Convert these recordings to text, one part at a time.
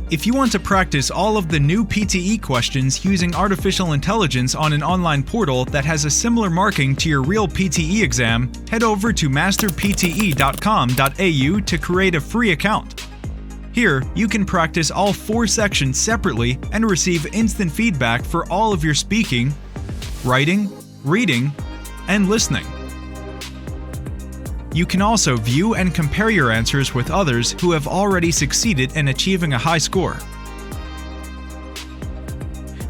If you want to practice all of the new PTE questions using artificial intelligence on an online portal that has a similar marking to your real PTE exam, head over to masterpte.com.au to create a free account. Here, you can practice all 4 sections separately and receive instant feedback for all of your speaking, writing, reading, and listening. You can also view and compare your answers with others who have already succeeded in achieving a high score.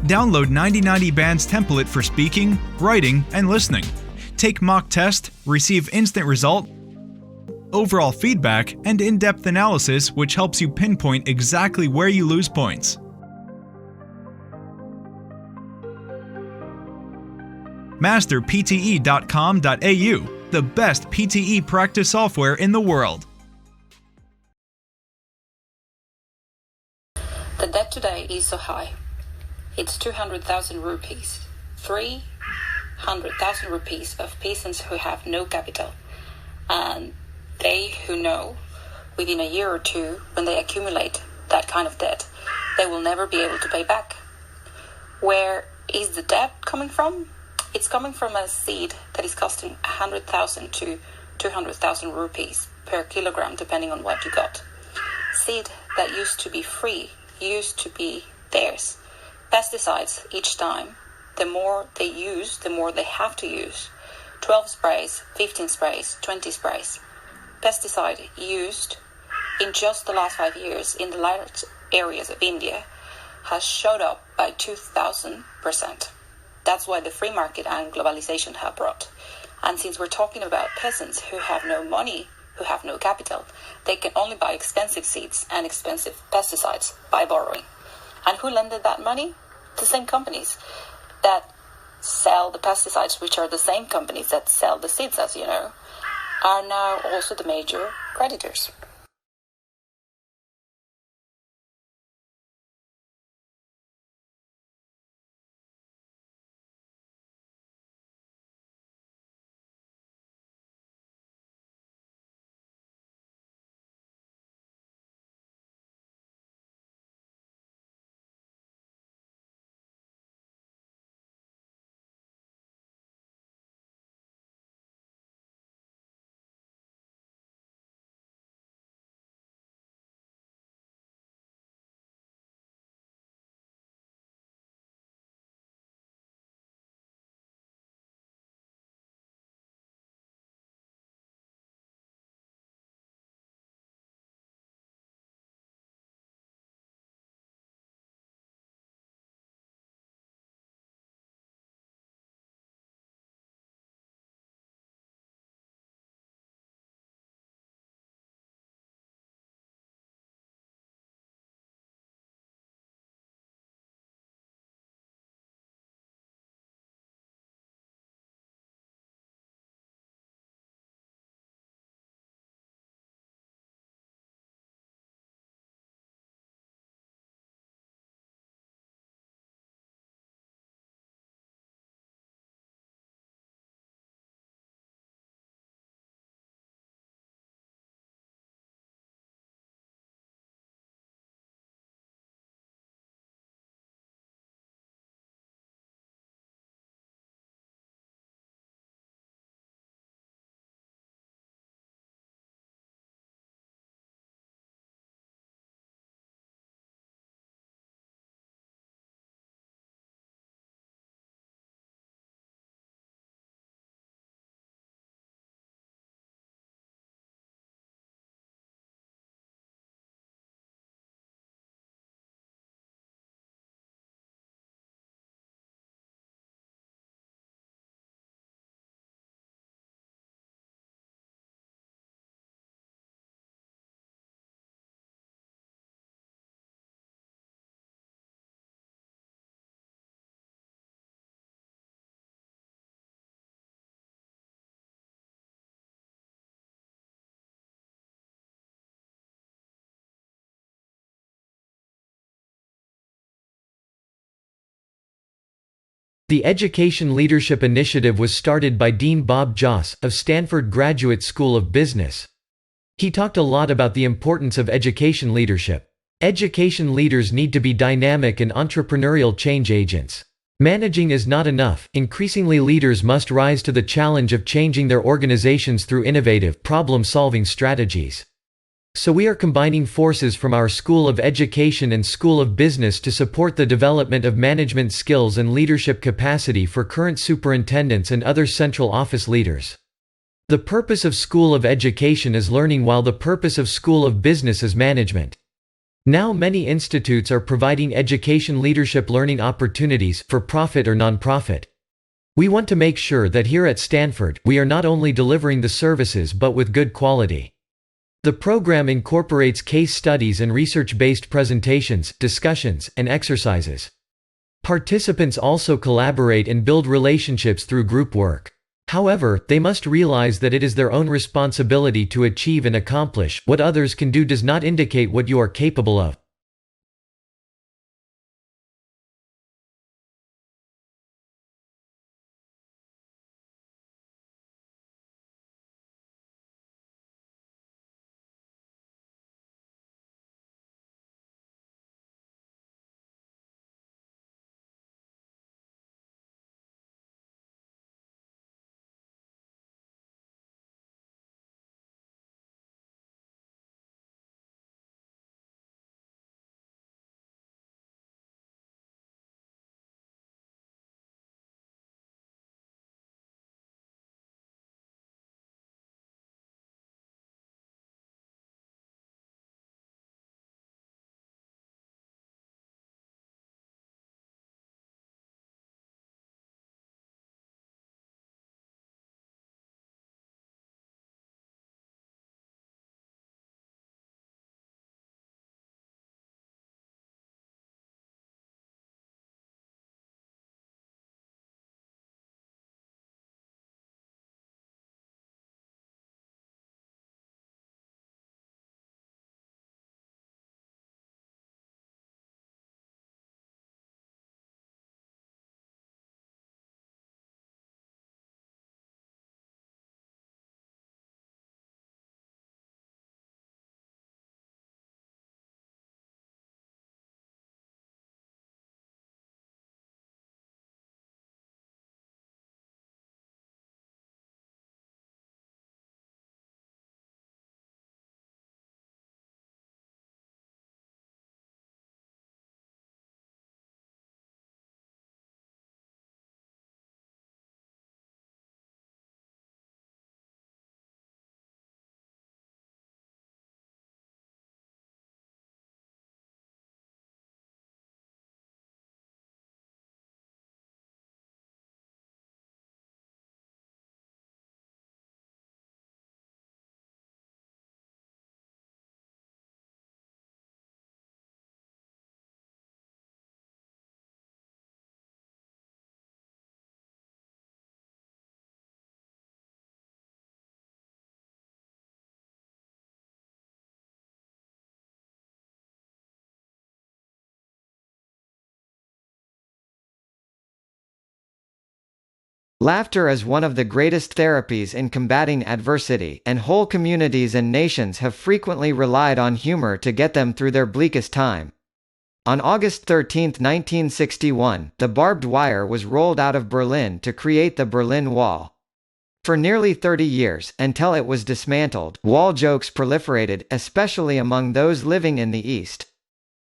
Download 9090 Band's template for speaking, writing, and listening. Take mock test, receive instant result, overall feedback, and in-depth analysis which helps you pinpoint exactly where you lose points. masterpte.com.au, the best PTE practice software in the world. The debt today is so high. It's 200,000 rupees. 300,000 rupees of peasants who have no capital. And they who know within a year or two, when they accumulate that kind of debt, they will never be able to pay back. Where is the debt coming from? It's coming from a seed that is costing 100,000 to 200,000 rupees per kilogram, depending on what you got. Seed that used to be free, used to be theirs. Pesticides each time, the more they use, the more they have to use. 12 sprays, 15 sprays, 20 sprays. Pesticide used in just the last 5 years in the large areas of India has shot up by 2,000%. That's why the free market and globalization have brought. And since we're talking about peasants who have no money, who have no capital, they can only buy expensive seeds and expensive pesticides by borrowing. And who lended that money? The same companies that sell the pesticides, which are the same companies that sell the seeds, as you know, are now also the major creditors. The Education Leadership Initiative was started by Dean Bob Joss, of Stanford Graduate School of Business. He talked a lot about the importance of education leadership. Education leaders need to be dynamic and entrepreneurial change agents. Managing is not enough. Increasingly, leaders must rise to the challenge of changing their organizations through innovative, problem-solving strategies. So we are combining forces from our School of Education and School of Business to support the development of management skills and leadership capacity for current superintendents and other central office leaders. The purpose of School of Education is learning, while the purpose of School of Business is management. Now many institutes are providing education leadership learning opportunities, for profit or non-profit. We want to make sure that here at Stanford, we are not only delivering the services but with good quality. The program incorporates case studies and research-based presentations, discussions, and exercises. Participants also collaborate and build relationships through group work. However, they must realize that it is their own responsibility to achieve and accomplish. What others can do does not indicate what you are capable of. Laughter is one of the greatest therapies in combating adversity, and whole communities and nations have frequently relied on humor to get them through their bleakest time. On August 13, 1961, the barbed wire was rolled out of Berlin to create the Berlin Wall. For nearly 30 years, until it was dismantled, wall jokes proliferated, especially among those living in the East.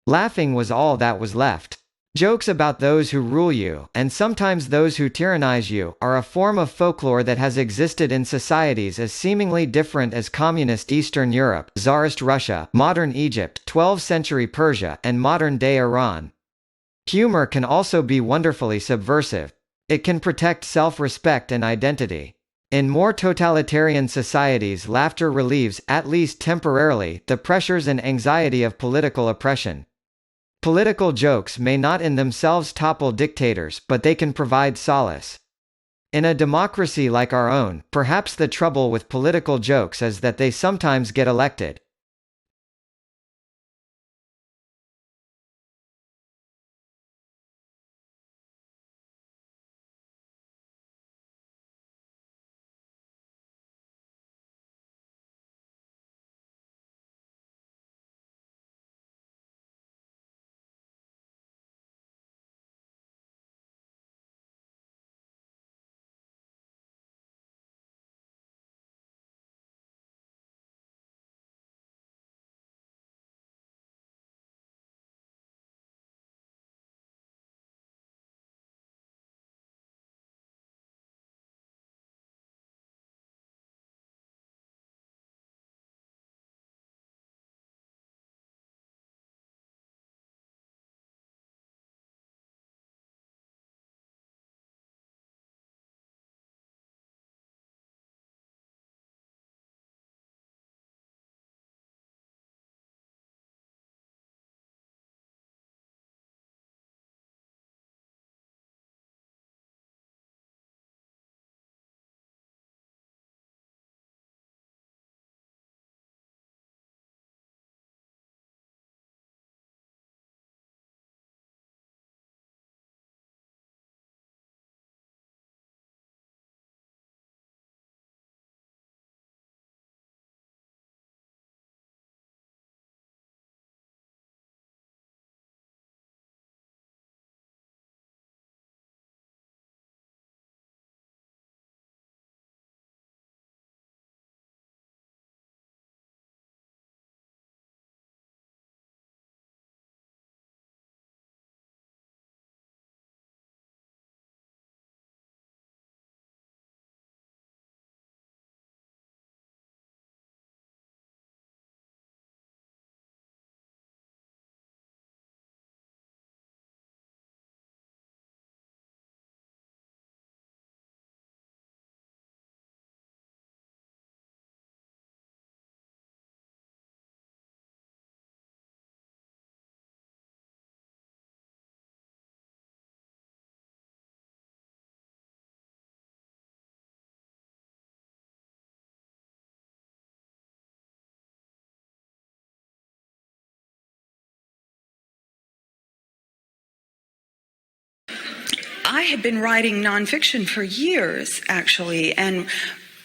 Laughing was all that was left. Jokes about those who rule you, and sometimes those who tyrannize you, are a form of folklore that has existed in societies as seemingly different as communist Eastern Europe, Tsarist Russia, modern Egypt, 12th century Persia, and modern-day Iran. Humor can also be wonderfully subversive. It can protect self-respect and identity. In more totalitarian societies, laughter relieves, at least temporarily, the pressures and anxiety of political oppression. Political jokes may not in themselves topple dictators, but they can provide solace. In a democracy like our own, perhaps the trouble with political jokes is that they sometimes get elected. I had been writing nonfiction for years, actually,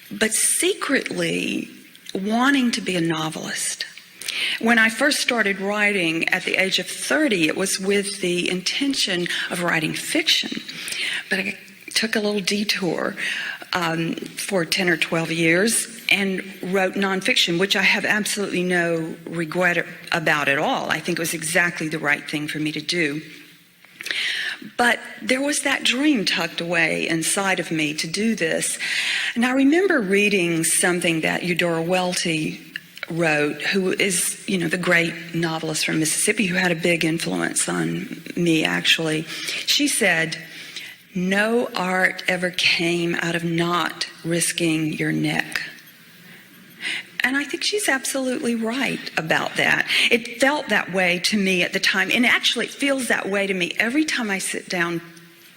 but secretly wanting to be a novelist. When I first started writing at the age of 30, it was with the intention of writing fiction. But I took a little detour for 10 or 12 years and wrote nonfiction, which I have absolutely no regret about at all. I think it was exactly the right thing for me to do. But there was that dream tucked away inside of me to do this. And I remember reading something that Eudora Welty wrote, who is, the great novelist from Mississippi who had a big influence on me, actually. She said, "No art ever came out of not risking your neck." And I think she's absolutely right about that. It felt that way to me at the time, and actually it feels that way to me every time I sit down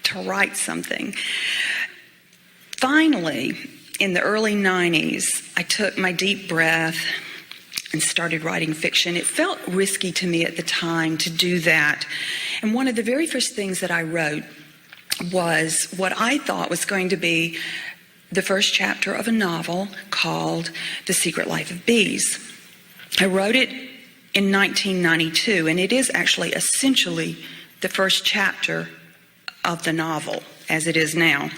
to write something. Finally, in the early 90s, I took my deep breath and started writing fiction. It felt risky to me at the time to do that. And one of the very first things that I wrote was what I thought was going to be the first chapter of a novel called The Secret Life of Bees. I wrote it in 1992, and it is actually essentially the first chapter of the novel as it is now.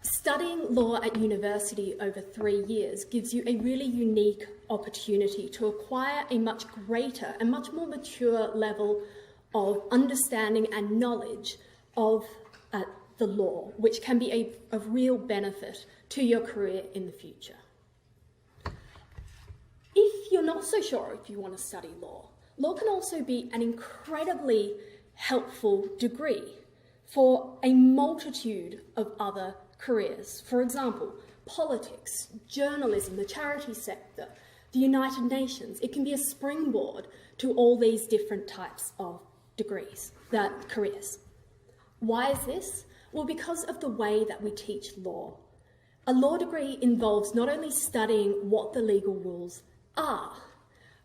Studying law at university over 3 years gives you a really unique opportunity to acquire a much greater and much more mature level of understanding and knowledge of the law, which can be of real benefit to your career in the future. If you're not so sure if you want to study law, law can also be an incredibly helpful degree for a multitude of other careers. For example, politics, journalism, the charity sector, the United Nations. It can be a springboard to all these different types of careers. Why is this? Well, because of the way that we teach law. A law degree involves not only studying what the legal rules are,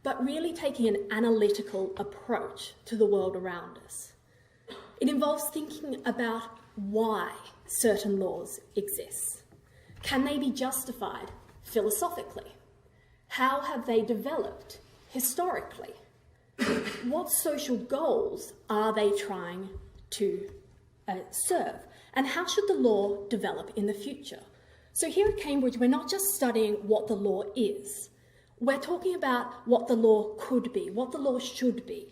but really taking an analytical approach to the world around us. It involves thinking about why certain laws exist. Can they be justified philosophically? How have they developed historically? What social goals are they trying to serve? And how should the law develop in the future? So here at Cambridge, we're not just studying what the law is. We're talking about what the law could be, what the law should be.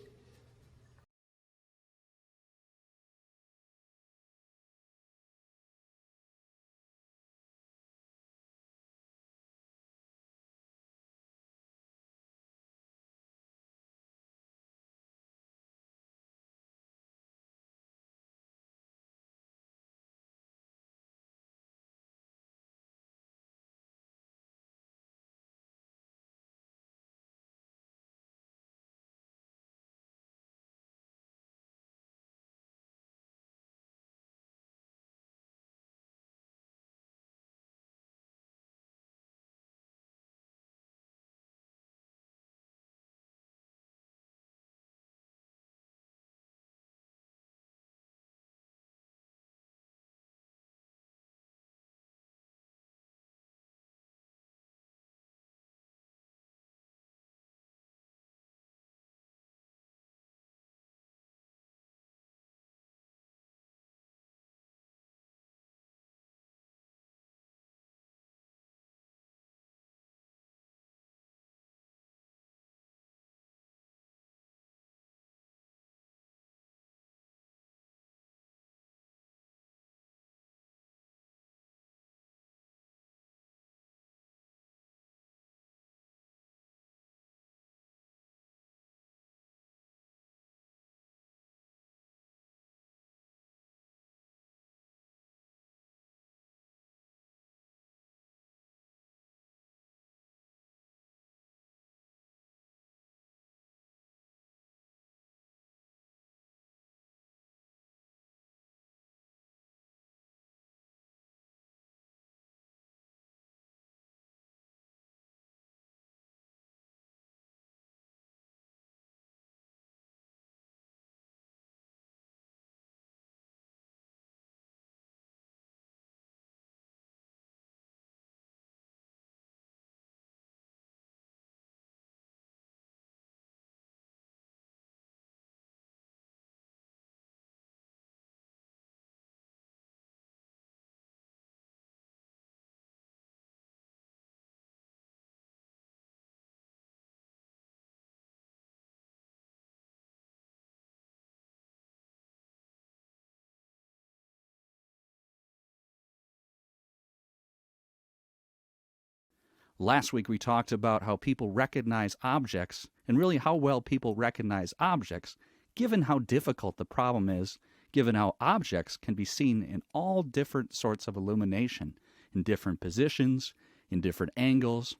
Last week we talked about how people recognize objects and really how well people recognize objects, given how difficult the problem is, given how objects can be seen in all different sorts of illumination, in different positions, in different angles.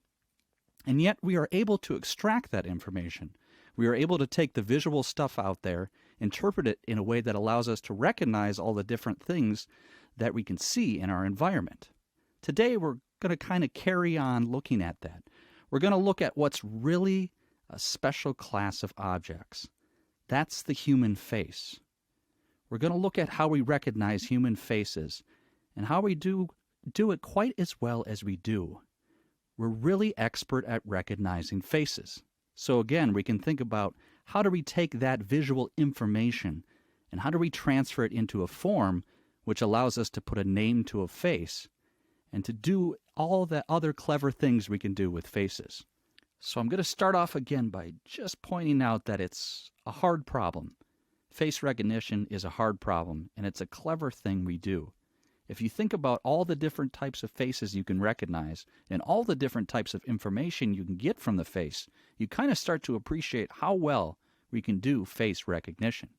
And yet we are able to extract that information. We are able to take the visual stuff out there, interpret it in a way that allows us to recognize all the different things that we can see in our environment. Today we're going to kind of carry on looking at that. We're going to look at what's really a special class of objects. That's the human face. We're going to look at how we recognize human faces and how we do it quite as well as we do. We're really expert at recognizing faces. So again, we can think about how do we take that visual information and how do we transfer it into a form which allows us to put a name to a face and to do all the other clever things we can do with faces. So I'm going to start off again by just pointing out that it's a hard problem. Face recognition is a hard problem, and it's a clever thing we do. If you think about all the different types of faces you can recognize and all the different types of information you can get from the face, you kind of start to appreciate how well we can do face recognition.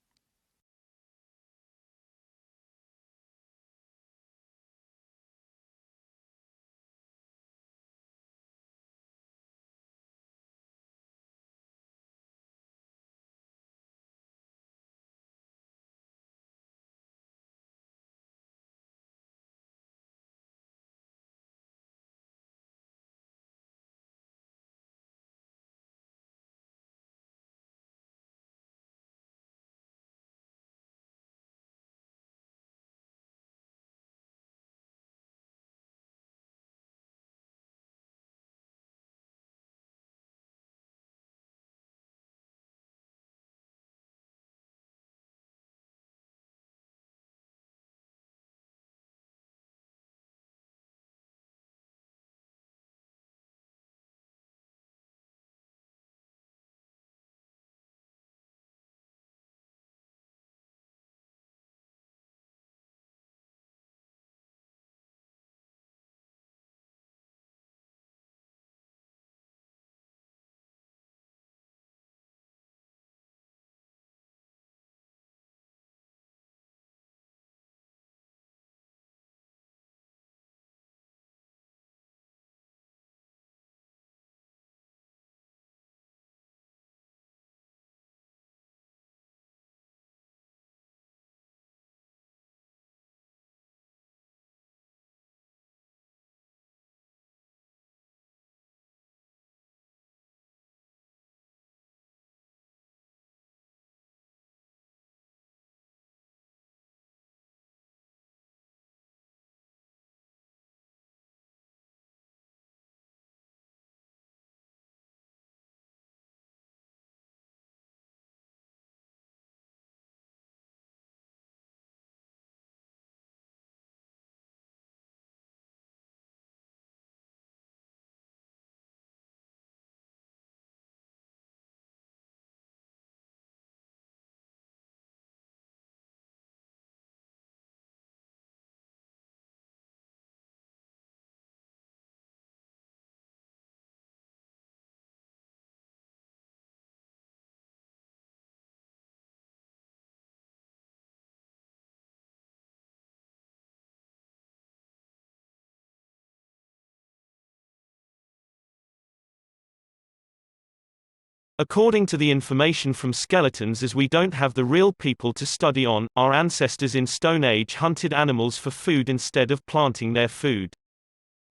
According to the information from skeletons, as we don't have the real people to study on, our ancestors in Stone Age hunted animals for food instead of planting their food.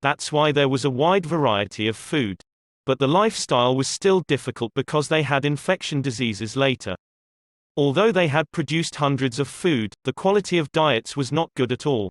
That's why there was a wide variety of food. But the lifestyle was still difficult because they had infection diseases later. Although they had produced hundreds of food, the quality of diets was not good at all.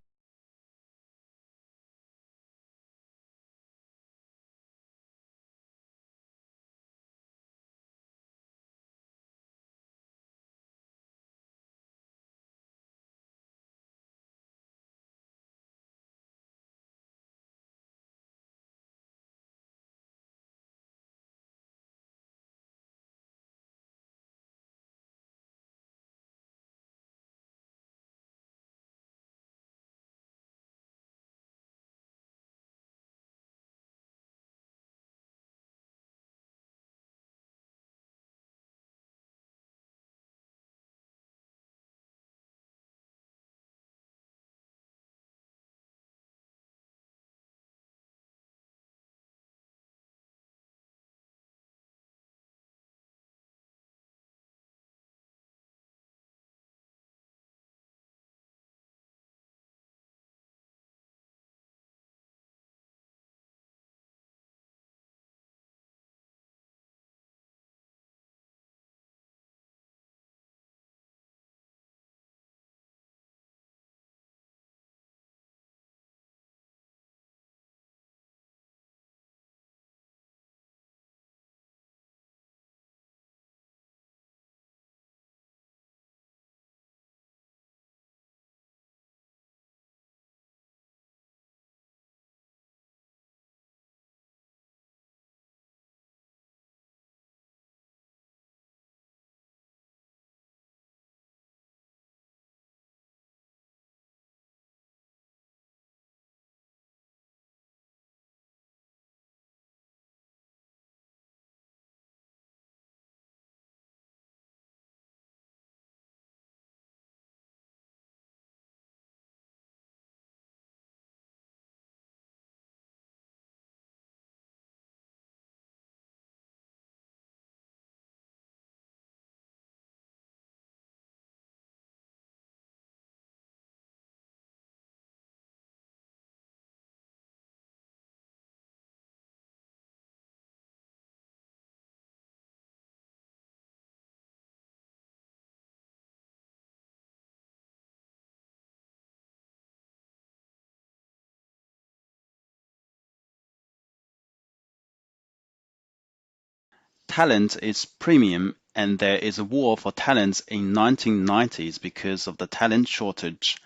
Talent is premium, and there is a war for talents in 1990s because of the talent shortage.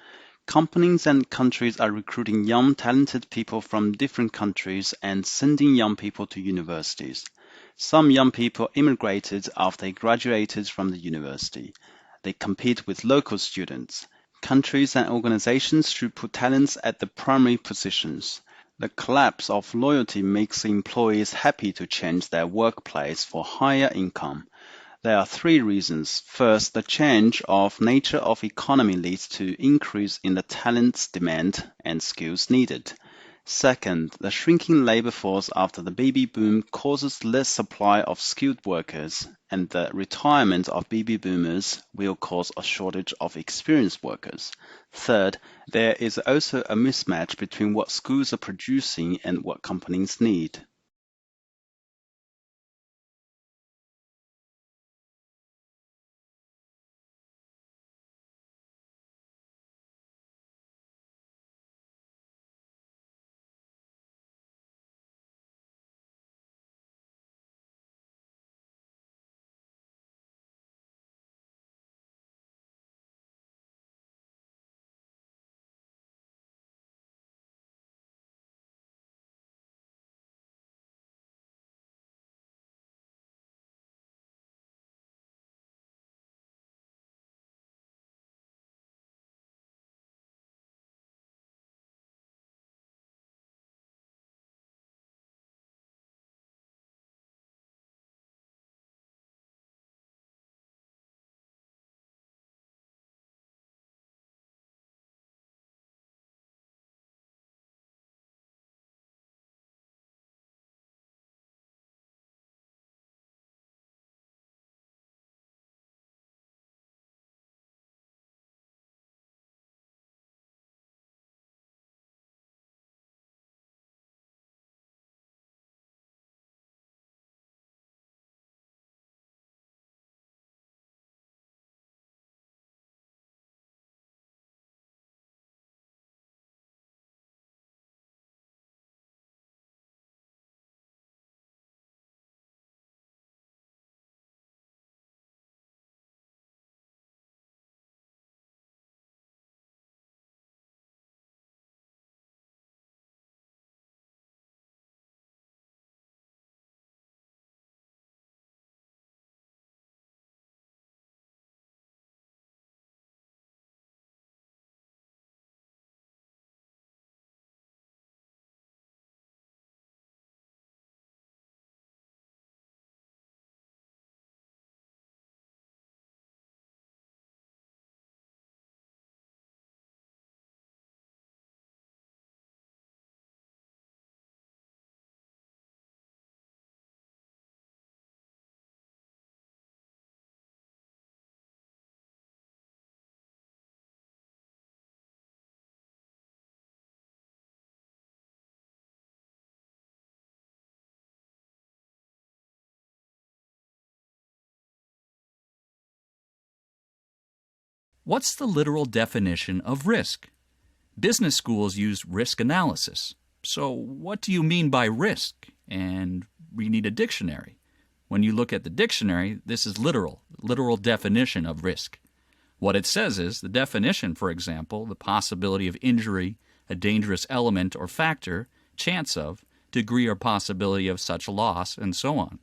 Companies and countries are recruiting young talented people from different countries and sending young people to universities. Some young people immigrated after they graduated from the university. They compete with local students. Countries and organizations should put talents at the primary positions. The collapse of loyalty makes employees happy to change their workplace for higher income. There are three reasons. First, the change of nature of economy leads to increase in the talents demand and skills needed. Second, the shrinking labor force after the baby boom causes less supply of skilled workers, and the retirement of baby boomers will cause a shortage of experienced workers. Third, there is also a mismatch between what schools are producing and what companies need. What's the literal definition of risk? Business schools use risk analysis. So what do you mean by risk? And we need a dictionary. When you look at the dictionary, this is literal definition of risk. What it says is, the definition, for example, the possibility of injury, a dangerous element or factor, chance of, degree or possibility of such loss, and so on.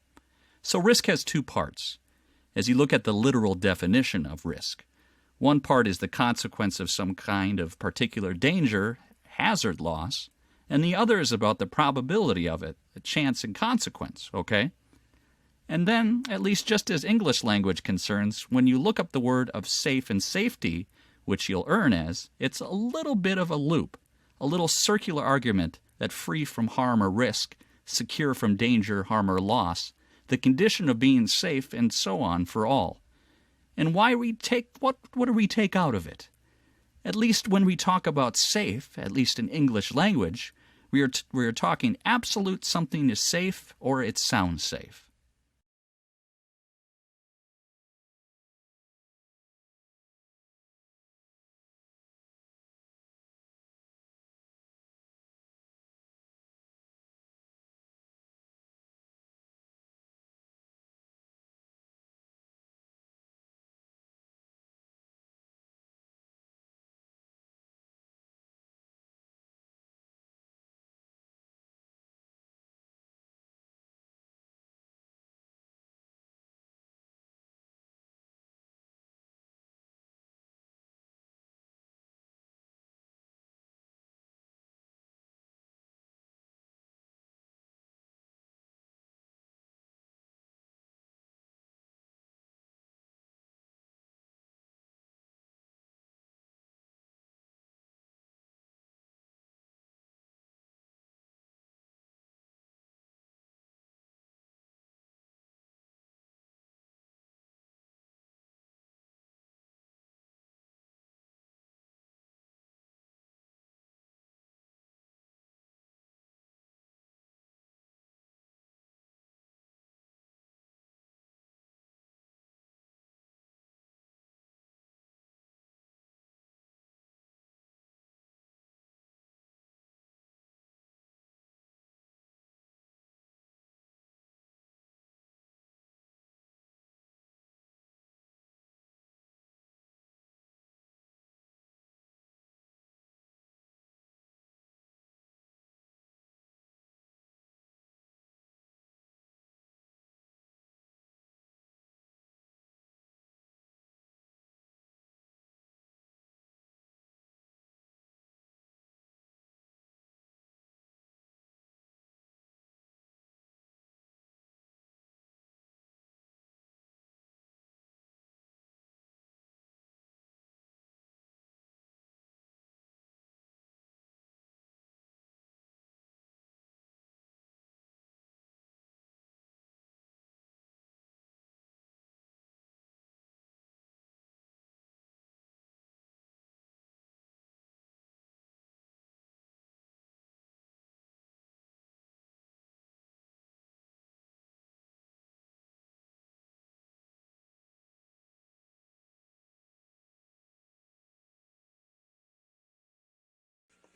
So risk has two parts. As you look at the literal definition of risk, one part is the consequence of some kind of particular danger, hazard loss, and the other is about the probability of it, the chance and consequence, okay? And then, at least just as English language concerns, when you look up the word of safe and safety, which you'll earn as, it's a little bit of a loop, a little circular argument that free from harm or risk, secure from danger, harm, or loss, the condition of being safe, and so on for all. And what do we take out of it? At least when we talk about safe, at least in English language, we are talking absolute something is safe or it sounds safe.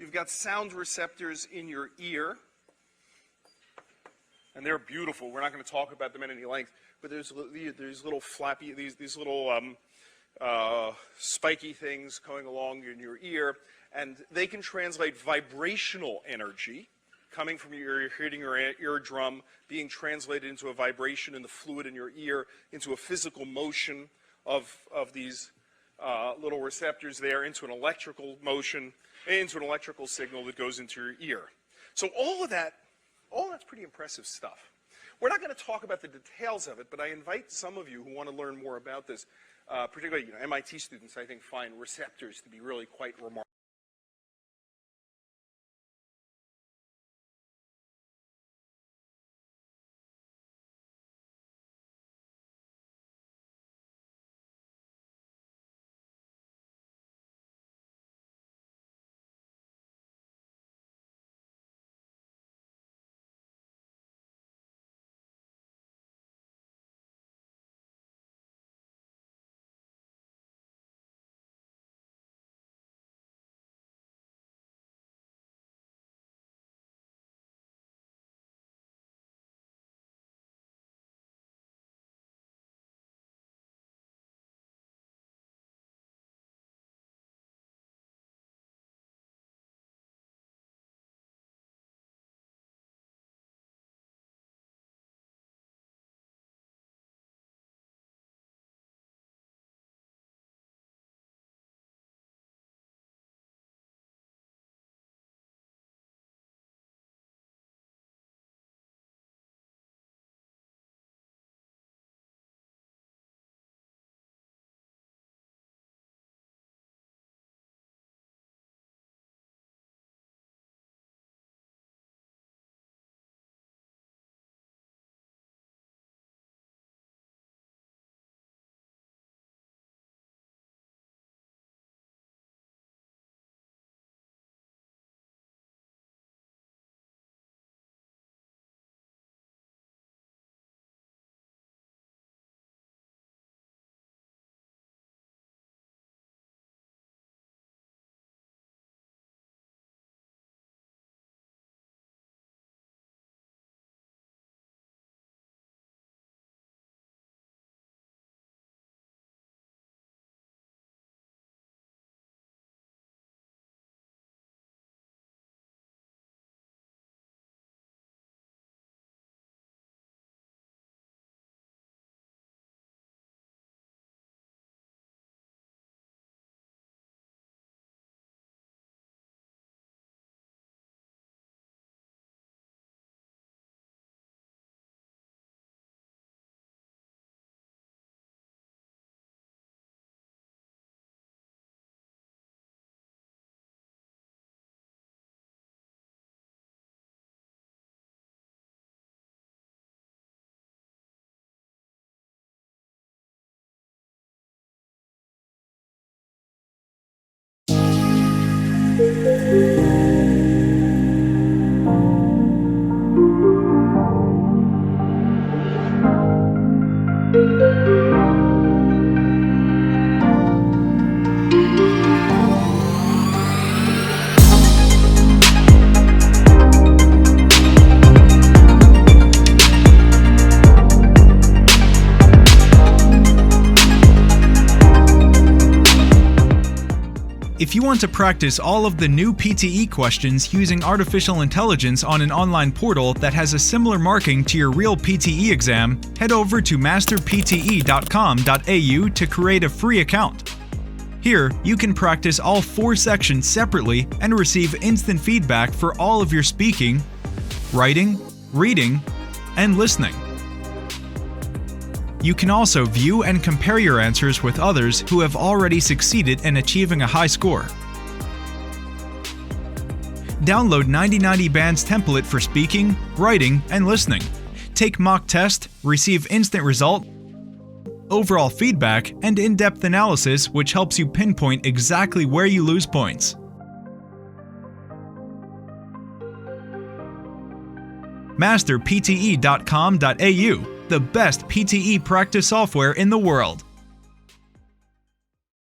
You've got sound receptors in your ear, and they're beautiful. We're not going to talk about them at any length, but there's little flappy, these little spiky things going along in your ear, and they can translate vibrational energy coming from your ear, hitting your eardrum, being translated into a vibration in the fluid in your ear, into a physical motion of these little receptors there, into an electrical motion, into an electrical signal that goes into your ear. So all that's pretty impressive stuff. We're not going to talk about the details of it, but I invite some of you who want to learn more about this, particularly MIT students, I think, find receptors to be really quite remarkable. If you want to practice all of the new PTE questions using artificial intelligence on an online portal that has a similar marking to your real PTE exam, head over to masterpte.com.au to create a free account. Here, you can practice all 4 sections separately and receive instant feedback for all of your speaking, writing, reading, and listening. You can also view and compare your answers with others who have already succeeded in achieving a high score. Download 9090 Band's template for speaking, writing, and listening. Take mock test, receive instant result, overall feedback, and in-depth analysis which helps you pinpoint exactly where you lose points. Masterpte.com.au, the best PTE practice software in the world.